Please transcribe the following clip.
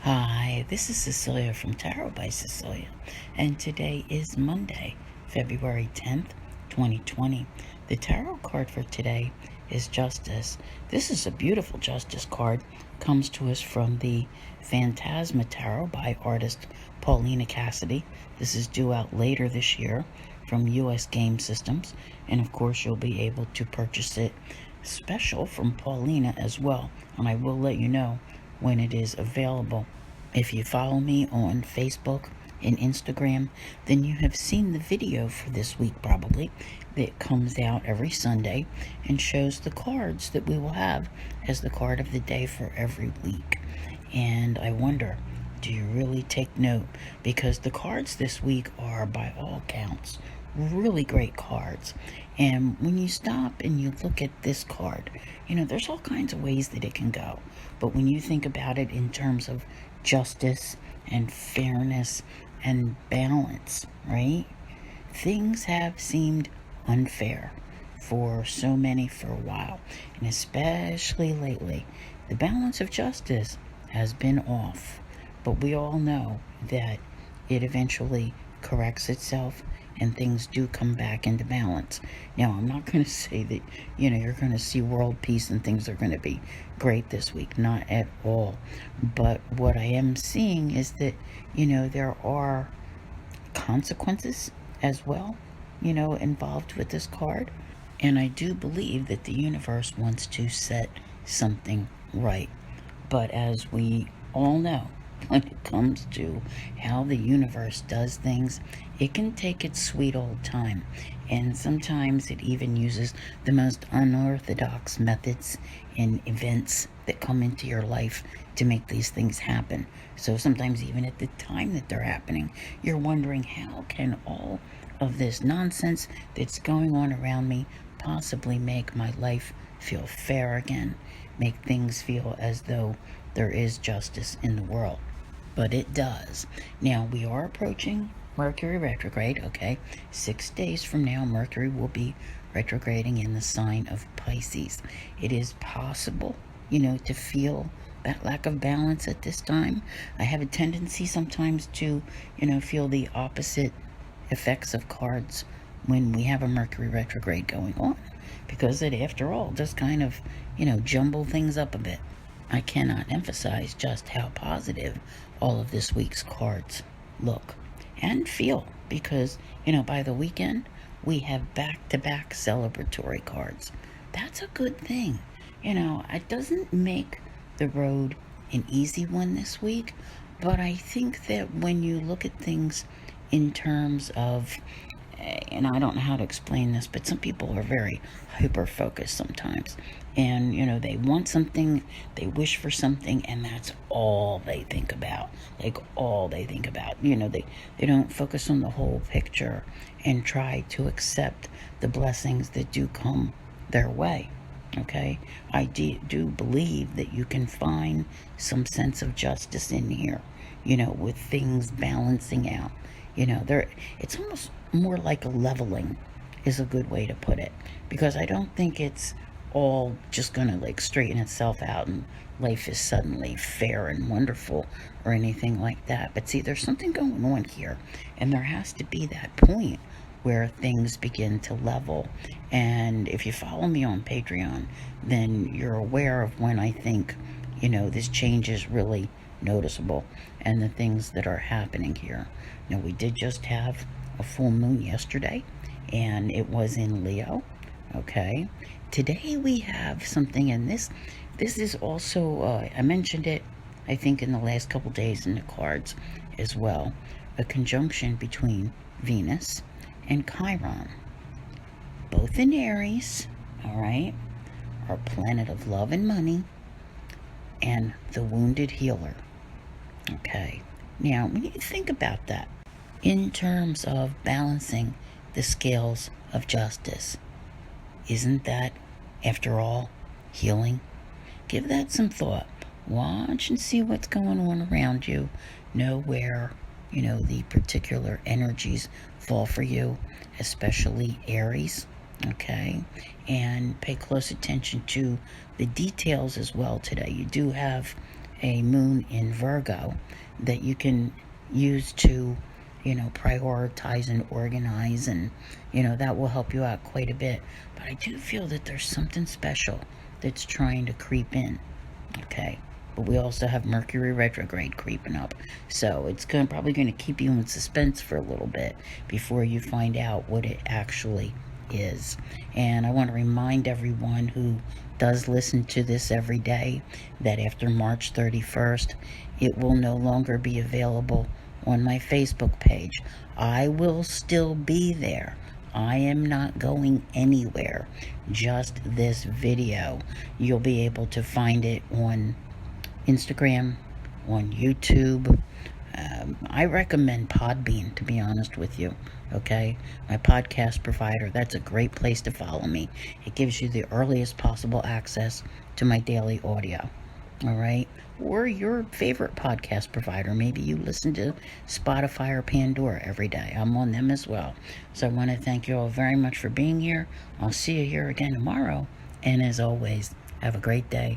Hi, this is Cecilia from Tarot by Cecilia, and today is Monday, February 10th, 2020. The tarot card for today is Justice. This is a beautiful Justice card. Comes to us from the Phantasma Tarot by artist Paulina Cassidy. This is due out later this year from U.S. Game Systems, and of course you'll be able to purchase it special from Paulina as well, and I will let you know when it is available. If you follow me on Facebook and Instagram, then you have seen the video for this week probably that comes out every Sunday and shows the cards that we will have as the card of the day for every week. And I wonder, do you really take note? Because the cards this week are, by all counts, really great cards. And when you stop and you look at this card, there's all kinds of ways that it can go. But when you think about it in terms of justice and fairness and balance, right? Things have seemed unfair for so many for a while, and especially lately. The balance of justice has been off, but we all know that it eventually corrects itself and things do come back into balance. Now, I'm not going to say that, you're going to see world peace and things are going to be great this week. Not at all. But what I am seeing is that, there are consequences as well, involved with this card. And I do believe that the universe wants to set something right. But as we all know, when it comes to how the universe does things, it can take its sweet old time. And sometimes it even uses the most unorthodox methods and events that come into your life to make these things happen. So sometimes even at the time that they're happening, you're wondering, how can all of this nonsense that's going on around me possibly make my life feel fair again, make things feel as though there is justice in the world? But it does. Now, we are approaching Mercury retrograde, okay? 6 days from now, Mercury will be retrograding in the sign of Pisces. It is possible, to feel that lack of balance at this time. I have a tendency sometimes to, feel the opposite effects of cards when we have a Mercury retrograde going on, because it, after all, does kind of, jumble things up a bit. I cannot emphasize just how positive all of this week's cards look and feel, because, by the weekend, we have back-to-back celebratory cards. That's a good thing. It doesn't make the road an easy one this week, but I think that when you look at things in terms of, and I don't know how to explain this, but some people are very hyper-focused sometimes. And, they want something, they wish for something, and that's all they think about. Like, all they think about. They don't focus on the whole picture and try to accept the blessings that do come their way. Okay? I do believe that you can find some sense of justice in here, with things balancing out. It's almost more like a leveling is a good way to put it, because I don't think it's all just gonna straighten itself out and life is suddenly fair and wonderful or anything like that. But see, there's something going on here, and there has to be that point where things begin to level. And if you follow me on Patreon, then you're aware of when I think, this change is really noticeable and the things that are happening here. Now, we did just have a full moon yesterday, and it was in Leo. Okay, today we have something, and this is also, I mentioned it, I think, in the last couple days in the cards as well, a conjunction between Venus and Chiron, both in Aries, all right, our planet of love and money, and the wounded healer. Okay, now when you think about that in terms of balancing the scales of justice, isn't that, after all, healing? Give that some thought. Watch and see what's going on around you. Know where, the particular energies fall for you, especially Aries, okay? And pay close attention to the details as well today. You do have a moon in Virgo that you can use to, prioritize and organize, and, that will help you out quite a bit. But I do feel that there's something special that's trying to creep in, okay? But we also have Mercury retrograde creeping up. So it's probably going to keep you in suspense for a little bit before you find out what it actually is. And I want to remind everyone who does listen to this every day that after March 31st, it will no longer be available on my Facebook page. I will still be there. I am not going anywhere. Just this video. You'll be able to find it on Instagram, on YouTube. I recommend Podbean, to be honest with you, okay? My podcast provider, that's a great place to follow me. It gives you the earliest possible access to my daily audio, all right? Or your favorite podcast provider. Maybe you listen to Spotify or Pandora every day. I'm on them as well. So I want to thank you all very much for being here. I'll see you here again tomorrow. And as always, have a great day.